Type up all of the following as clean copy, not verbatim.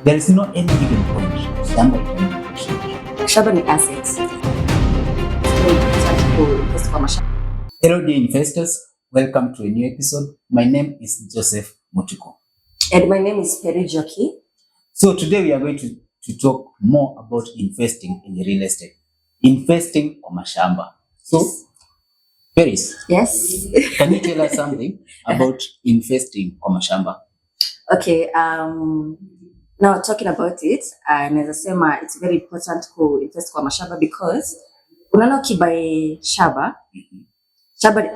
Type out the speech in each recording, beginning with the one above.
There is no any given point. Shamba itaenda. Shamba ni assets. Hello dear investors, welcome to a new episode. My name is Joseph Mutiko. And my name is Peri Joki. So today we are going to talk more about investing in real estate. Investing kwa mashamba. So, Peris. Yes. Can you tell us something about investing kwa mashamba? Okay, now talking about it, naweza sema it's very important to invest kwa mashamba because unaona ukibuy shamba,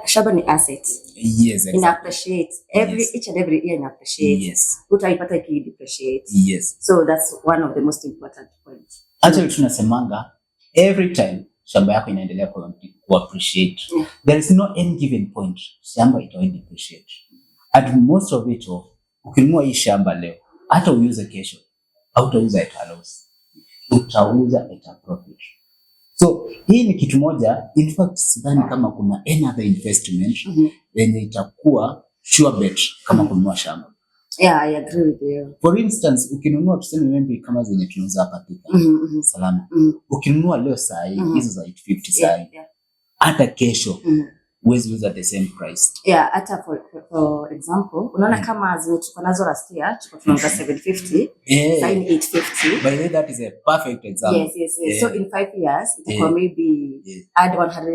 shamba ni asset. Yes, exactly. Ina appreciate each and every year, ina appreciate. Yes. Utaipata iki depreciate. Yes. So that's one of the most important points. Actually tunasemanga every time shamba yako inaendelea ku appreciate. Yeah. There is no end given point shamba itawahi depreciate. And most of it ukinunua hii shamba leo hata uuze kesho hautauza at a loss. Utauza at a profit. So hii ni kitu moja, in fact sidhani kama kuna another investment yenye itakuwa sure bet kama kununua shamba. Yeah, I agree with you. For instance, ukinunua tuseme maybe kama zenye tunauza hapa Thika, Salama. Ukinunua leo saa hii hizo za 850 saa hii. Hata kesho huwezi uza the same price. Yeah, hata for example, unaona kama zenye tuko nazo last year, tuko tunauza 750, sasa ni 850. By the way, that is a perfect example. Yes. Yeah. So in 5 years, itakuwa maybe add 100,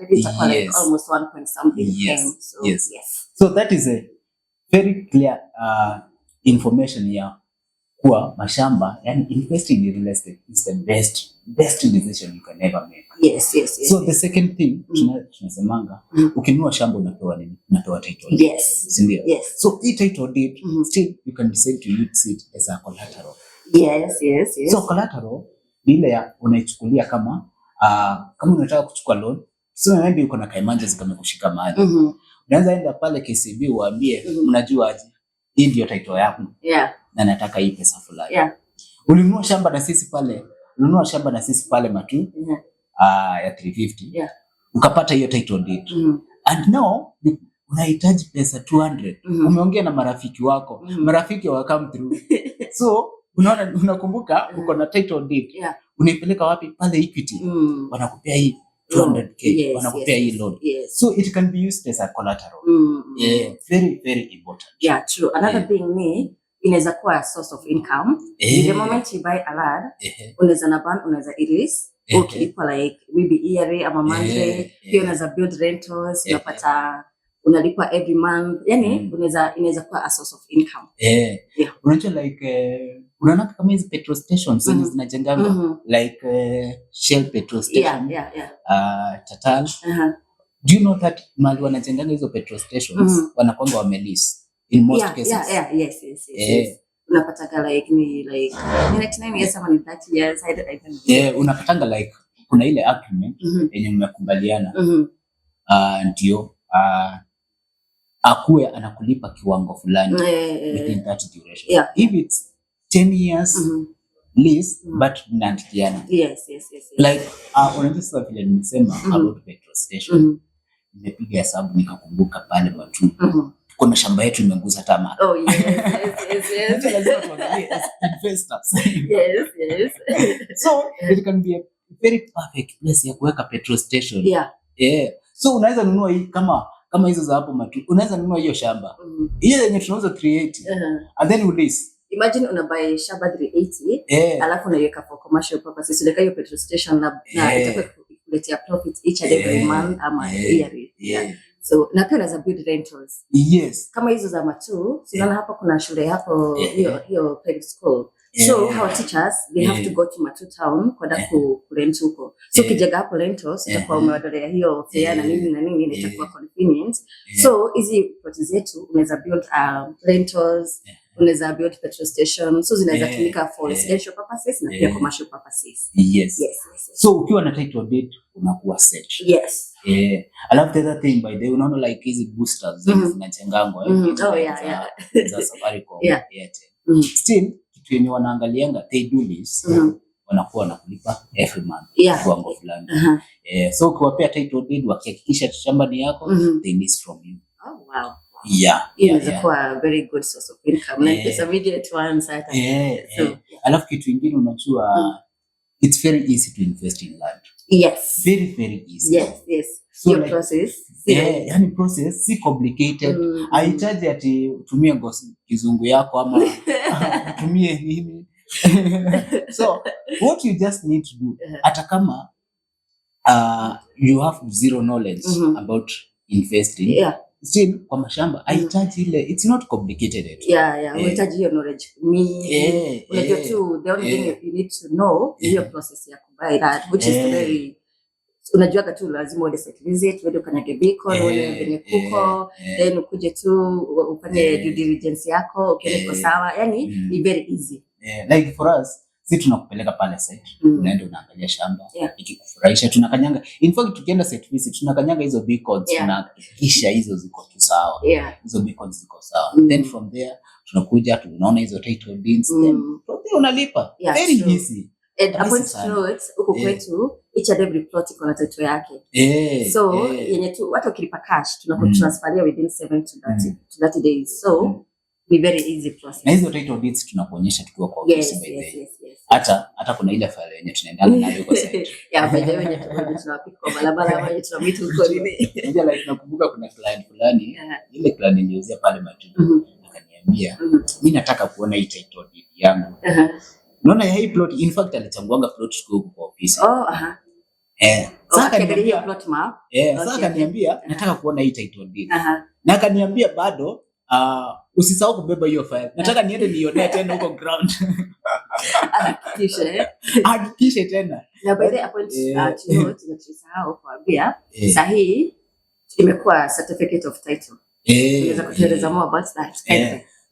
itakuwa like almost 1 point something. Yes. So, yes. So that is a very clear information ya kuwa mashamba, yani investing in real estate is the best decision you can ever make. Yes. So the second thing tunasemanga ukinunua shamba unapewa nini? Unapewa title. Yes. Sindio? Yes. So hii title deed still you can decide to use it as a collateral. Yes. So collateral ile ya unaichukulia kama unataka kuchukua loan, so maybe uko na kaimanjes kama kushika mahali. Unaanza enda pale KCB uambie mnajua aje hii ndio title yako. Yeah. Na nataka hii pesa fulani. Yeah. Ulinunua shamba na sisi pale Matu ya 350. Yeah. Ukapata hiyo title deed. And now unahitaji pesa 200. Umeongea na marafiki wako. Marafiki wa come through. So unakumbuka uko na title deed. Yeah. Unaipeleka wapi? Pale Equity. Wanakupea hii 200k. Wanakupea hii loan. Yes. So it can be used as a collateral. Yeah, very very important. Yeah, true. Another thing ni inaweza kuwa a source of income. The moment you buy a land, unaweza na ban, unaweza erase. Okay, like maybe ERA ama monthly, pia unaweza build rentals, unapata unalipa every month. Yani inaweza kuwa a source of income. Unajua like unaona kama hizo petrol stations zinajenganga like Shell petrol station. Total. Do you know that mali wanajenganga hizo petrol stations wanakwanga wamelease in most cases? Yes. Unapatanga like ni 9 years ama ni 30 years, I don't know. Unapatanga like kuna ile agreement yenye mmekubaliana ndio akuwe anakulipa kiwango fulani within that duration. If it's 10 years lease but mnaandikiana. Yes. Like unajua sasa vile nimesema about petrol station. Nimepiga hesabu nikakumbuka pale Matu. Kuna shamba yetu imeguza tama. Oh yes. Lazima tuangalie as investors. Yes. So it can be a very perfect place ya kuweka petrol station. Yeah. So unaweza nunua hii kama hizo za hapo Matu. Unaweza nunua hiyo shamba. Hiyo yenye tunauza 380. And then you lease. Imagine unabuy shamba 380, alafu unaiweka for commercial purposes. Unaweka hiyo petrol station na itakuletea profit each and every month ama yearly. So na pia unaweza build rentals. Yes. Kama hizo za Matu, sinaona hapa kuna shule hapo hiyo private school. So our teachers they have to go to Matu town kwenda kurent huko. So kijaga hapo rentals itakuwa umewadolea hiyo fare na nini itakuwa convenient. So hizi plot zetu unaweza build rentals, unaweza build petrol station, so zinaweza tumika for residential purposes na pia commercial purposes. Yes. So ukiwa na title deed unakuwa set. Yes. I love the other thing by the way, unaona like hizi boosters zinachengangwa za Safaricom. Still kitu yenye wanaangalianga they do this. Wanakuwa wanakulipa every month kiwango fulani. So ukiwapea title deed wakihakikisha shamba ni yako, they lease from you. Oh wow. Inaweza kuwa a very good source of income, like this immediate ones hata. Alafu kitu kingine unajua, it's very easy to invest in land. Yes. Very, very easy. Yes. So your like, process. Yani process si complicated. Haihitaji ati utumie kizungu yako ama utumie nini. So what you just need to do, hata kama you have zero knowledge about investing, still kwa mashamba haihitaji ile, it's not complicated at all. Unahitaji hiyo knowledge. Unajua tu the only thing you need to know is your process ya kubuy that, which is very, unajua tu lazima uende site visit, uende ukanyage beacon, uende venye kuko, then ukuje tu ufanye due diligence yako, ukienda kwa sawa, yani ni very easy. Like for us, si tunakupeleka pale site, unaenda unaangalia shamba, ikikufurahisha tunakanyanga. In fact tukienda site visit tunakanyanga hizo beacons, tunahakikisha hizo ziko tu sawa. Hizo beacons ziko sawa. Then from there tunakuja tunaona hizo title deeds, then from there unalipa. Very easy. And a point to note, huko kwetu each and every plot iko na title yake. So yenye tu watu ukilipa cash tunakutransferia within 7 to 30 days. So be very easy process. Na hizo title deeds tunakuonyesha tukiwa kwa ofisi by the way. Hata kuna ile file yenye tunaendana nayo kwa site. By the way tunapika kwa barabara ama tunamit huko nini. Ndio like nakumbuka kuna client fulani, ile client niliuzia pale Matudu. Akaniambia, mimi nataka kuona hii title deed yangu. Unaona hii plot, in fact alichanguanga plot kwa ofisi. Sasa akaniambia plot map. Sasa akaniambia nataka kuona hii title deed. Na akaniambia bado usisahau kubeba hiyo file. Nataka niende nione tena huko ground. Hakikishe tena. Na by the point tunasahau kuambia sahihi imekuwa certificate of title. Unaweza kutueleza more about that?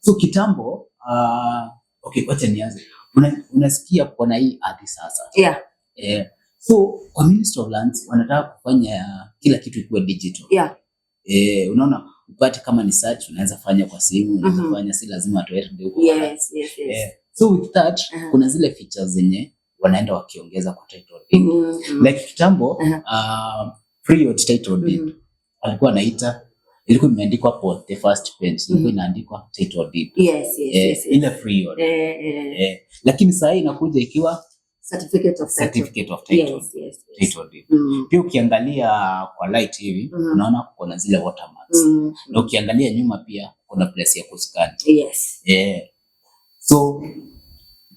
So kitambo wacha nianze. Unasikia kuna hii ardhi sasa. So kwa Ministry of Lands wanataka kufanya kila kitu ikuwe digital. Unaona upate kama ni search unaweza fanya kwa simu, unaweza fanya, si lazima tuende huko. So with that kuna zile features zenye wanaenda wakiongeza kwa title deed. Like kitambo pre title deed alikuwa anaita, ilikuwa imeandikwa for the first page, ilikuwa inaandikwa title deed. Ile free hold. Lakini sasa inakuja ikiwa certificate of title. Title deed. Pia ukiangalia kwa light hivi unaona kuna zile watermarks. Na ukiangalia nyuma pia kuna place ya kuscan. So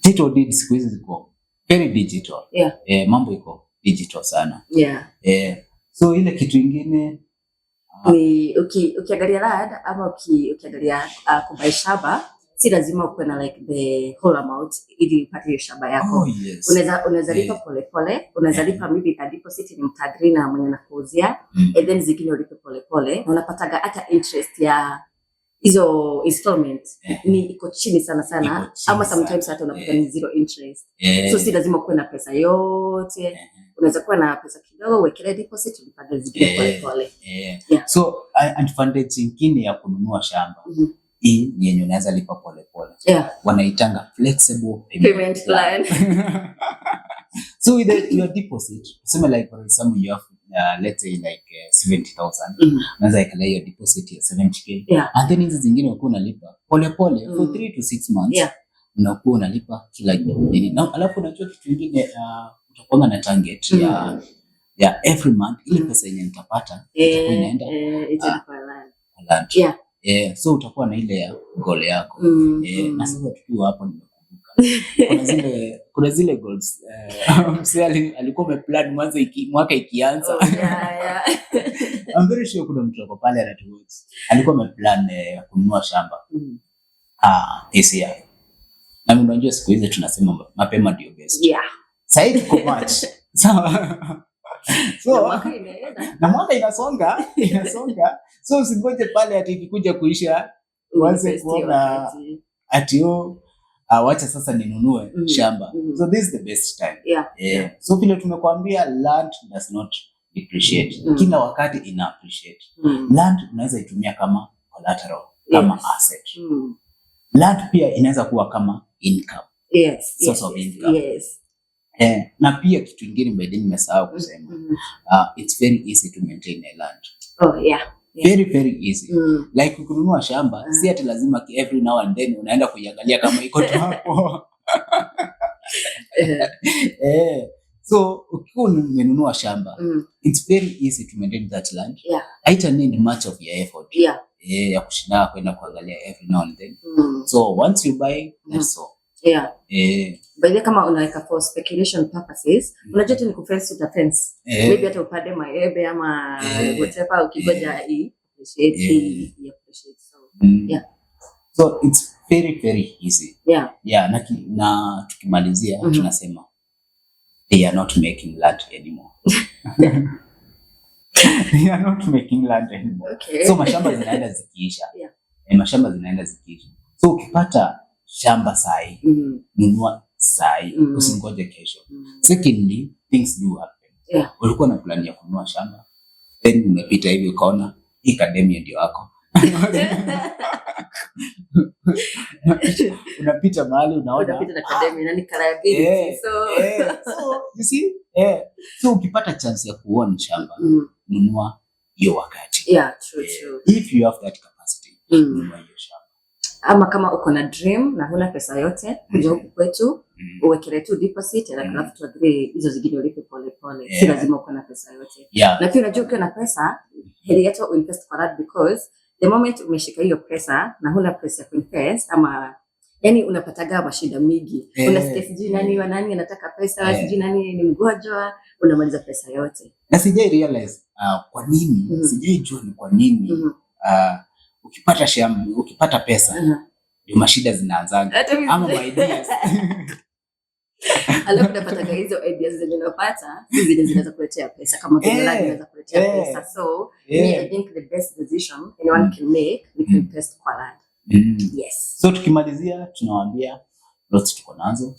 title deed siku hizi ziko very digital. Mambo iko digital sana. So ile kitu ingine ukiangalia land ama ukiangalia kubuy shamba, si lazima uwe na like the whole amount ili upate hiyo shamba yako. Unaweza lipa pole pole, unaweza lipa maybe a deposit ni mtagri na mwenye anakuuzia, and then zingine ulipe pole pole, na unapata hata interest ya hizo installment ni iko chini sana, ama sometimes hata unapata ni zero interest. So si lazima uwe na pesa yote. Unaweza kuwa na pesa kidogo uwekele deposit ulipate zingine pole pole. So advantage nyingine ya kununua shamba hii ni yenye unaweza lipa pole pole. Wanaitanga flexible payment plan. So with your deposit, sema like for example you have let's say like 70,000, unaweza ikala hiyo deposit ya 70k, and then hizo zingine unakuwa unalipa pole pole for 3 to 6 months. Unakuwa unalipa kila nini. Na alafu unajua kitu kingine, utakuwa na target ya every month, ile pesa yenye nitapata itakuwa inaenda kwa land. So utakuwa na ile ya goal yako. Na sasa tukiwa hapo nimekumbuka kuna zile goals msali alikuwa ameplan mwanzo mwaka ikianza. I'm very sure kuna mtu wako pale anatuwatch alikuwa ameplan kununua shamba this year. Na unajua siku hizi tunasema mapema ndio best. Sasa tuko March. Sawa. So na mwaka inasonga. So usingoje pale ati ikikuja kuisha uanze kuona ati wacha sasa ninunue shamba. So this is the best time. So vile tumekuambia, land does not depreciate. Kila wakati ina appreciate. Land unaweza itumia kama collateral, kama asset. Land pia inaweza kuwa kama income. Source of income. Na pia kitu kingine mbele nimesahau kusema, it's very easy to maintain a land. Very very easy. Like ukinunua shamba si ati lazima every now and then unaenda kuiangalia kama iko tu hapo. So ukiwa umenunua shamba, it's very easy to maintain that land. Haita need much of your effort. Ya kushinda kwenda kuangalia every now and then. So once you buy, that's all. By the kama unaweka for speculation purposes, unajua tu ni kufence uta fence. Maybe hata upande maembe ama whatever ukigoja appreciate. So so it's very very easy. Na tukimalizia tunasema they are not making land anymore. They are not making land anymore. So mashamba zinaenda zikiisha. Mashamba zinaenda zikiisha. So ukipata shamba sai, nunua sai, usingoje kesho. Secondly, things do happen. Ulikuwa na plan ya kununua shamba, then umepita hivi ukaona academia ndio yako. Unapita mahali unaona unapita na academia na ni liability. So you see, so ukipata chance ya kuona shamba, nunua hiyo wakati. True. If you have that capacity, nunua hiyo shamba. Ama kama uko na dream na huna pesa yote, kuja huku kwetu uwekele tu deposit na alafu tu agree hizo zingine ulipe pole pole. Si lazima uko na pesa yote. Na pia unajua ukiwa na pesa, heri yetu invest for that, because the moment umeshika hiyo pesa na huna pesa ya kuinvest, ama yani unapataga mashida mingi. Unasikia sijui nani wa nani anataka pesa, sijui nani ni mgonjwa, unamaliza pesa yote. Na sijai realize kwa nini, sijai jua ni kwa nini ukipata shamba, ukipata pesa ndio mashida zinaanzaga ama ideas. Alafu unapata hizo ideas zenye unapata zile zinaweza kuletea pesa, kama vile land inaweza kuletea pesa. So I think the best decision anyone can make is to invest kwa land. So tukimalizia tunawaambia lots tuko nazo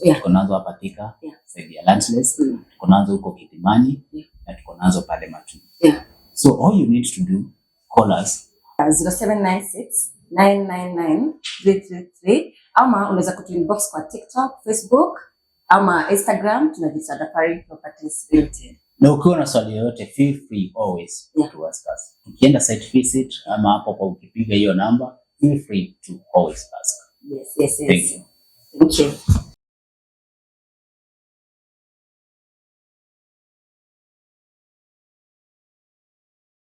hapa Thika, side ya Landless, tuko nazo huko Kilimani, na tuko nazo pale Matu. So all you need to do, call us 0796-999-333, ama unaweza kutuinbox kwa TikTok, Facebook ama Instagram, tunajita Dafari Properties Limited. Na ukiwa na swali yoyote, feel free always to ask us. Ukienda site visit ama hapo kwa ukipiga hiyo namba, feel free to always ask. Yes. Thank you. Thank you.